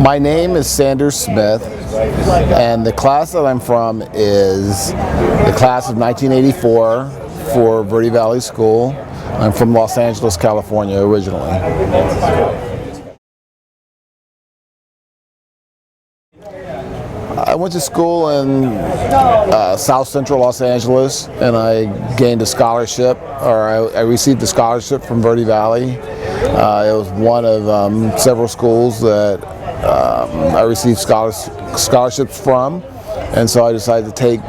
My name is Sanders Smith, and the class that I'm from is the class of 1984 for Verde Valley School. I'm from Los Angeles, California originally. I went to school in South Central Los Angeles, and I gained a scholarship, or I received a scholarship from Verde Valley. It was one of several schools that I received scholarships from, and so I decided to take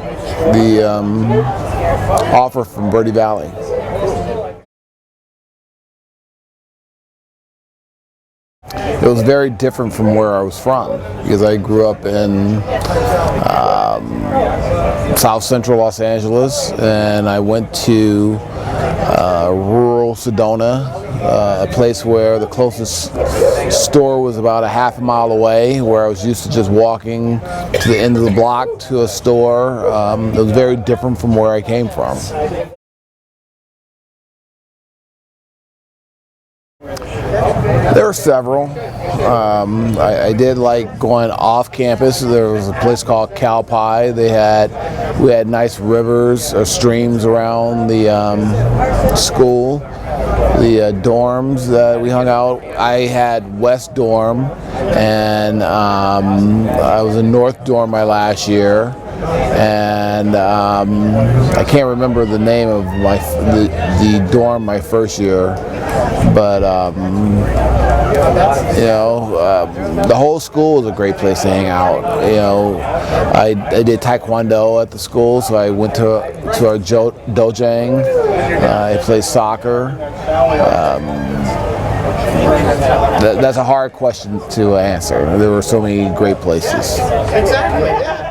the offer from Verde Valley. It was very different from where I was from, because I grew up in South Central Los Angeles, and I went to rural Sedona, a place where the closest store was about a half a mile away, where I was used to just walking to the end of the block to a store. It was very different from where I came from. There were several. I did like going off campus. There was a place called Calpi. We had nice rivers or streams around the school. The dorms that we hung out, I had West Dorm, and I was in North Dorm my last year. And I can't remember the name of the dorm my first year, but the whole school was a great place to hang out. I did Taekwondo at the school, so I went to our dojang. I played soccer. That's a hard question to answer. There were so many great places. Exactly. Yeah.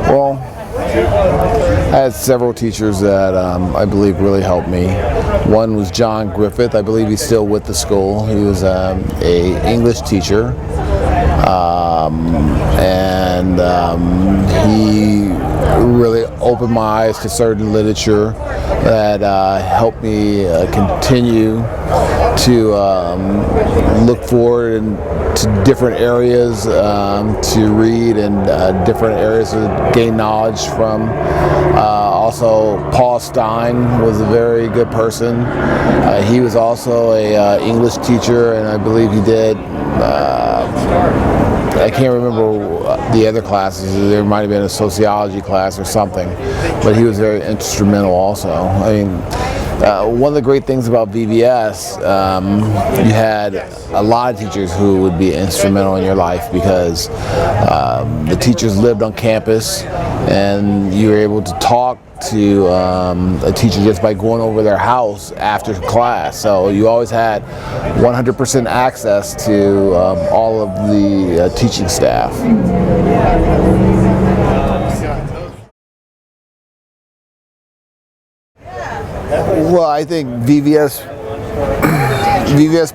Well, I had several teachers that I believe really helped me. One was John Griffith. I believe he's still with the school. He was a English teacher, and he really opened my eyes to certain literature that helped me continue to look forward to different areas to read, and different areas to gain knowledge from. Also, Paul Stein was a very good person. He was also a English teacher, and I believe he did, I can't remember the other classes. There might have been a sociology class or something, but he was very instrumental also. I mean, one of the great things about VVS, you had a lot of teachers who would be instrumental in your life, because the teachers lived on campus, and you were able to talk to a teacher just by going over their house after class. So you always had 100% access to all of the teaching staff. Well, I think VVS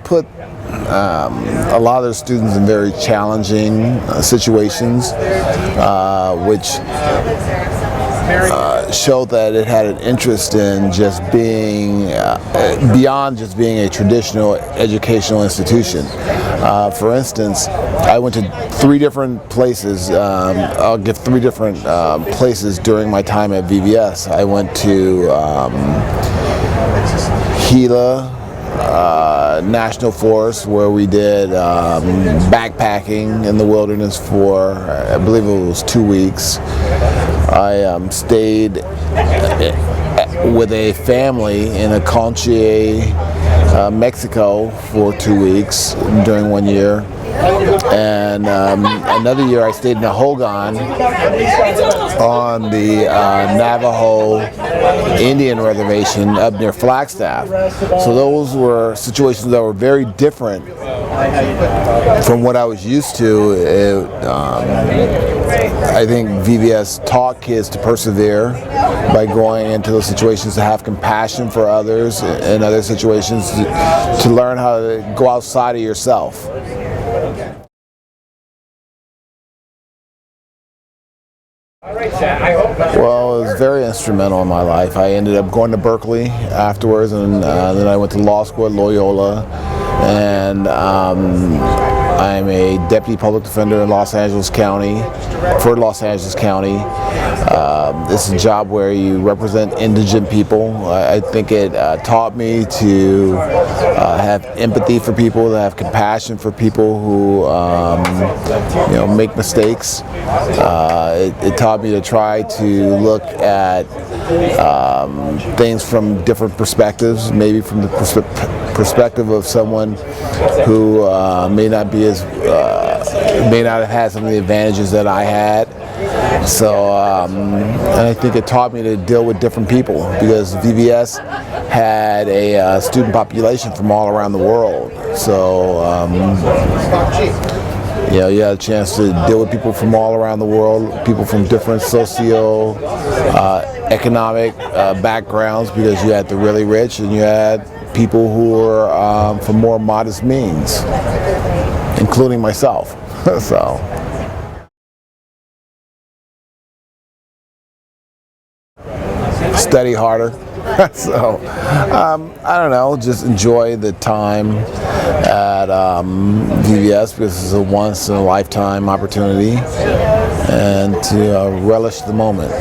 put a lot of their students in very challenging situations, which showed that it had an interest in just being beyond just being a traditional educational institution. For instance, I went to 3 different places. I'll give 3 different places during my time at VVS. I went to Gila National Forest, where we did backpacking in the wilderness for, I believe it was 2 weeks. I stayed with a family in Aconche, Mexico for 2 weeks during 1 year. And another year I stayed in a hogan on the Navajo Indian reservation up near Flagstaff. So those were situations that were very different from what I was used to. I think VVS taught kids to persevere by going into those situations, to have compassion for others in other situations, to learn how to go outside of yourself. Well, it was very instrumental in my life. I ended up going to Berkeley afterwards, and then I went to law school at Loyola, and I'm a deputy public defender in Los Angeles County, for Los Angeles County. This is a job where you represent indigent people. I think it taught me to have empathy for people, to have compassion for people who make mistakes. It taught me to try to look at things from different perspectives, maybe from the perspective of someone who may not have had some of the advantages that I had. So, and I think it taught me to deal with different people, because VBS had a student population from all around the world. So, you had a chance to deal with people from all around the world, people from different socio-economic backgrounds, because you had the really rich and you had people who were from more modest means, including myself. So. Study harder. So, I don't know, just enjoy the time at VBS, because it's a once-in-a-lifetime opportunity, and to relish the moment.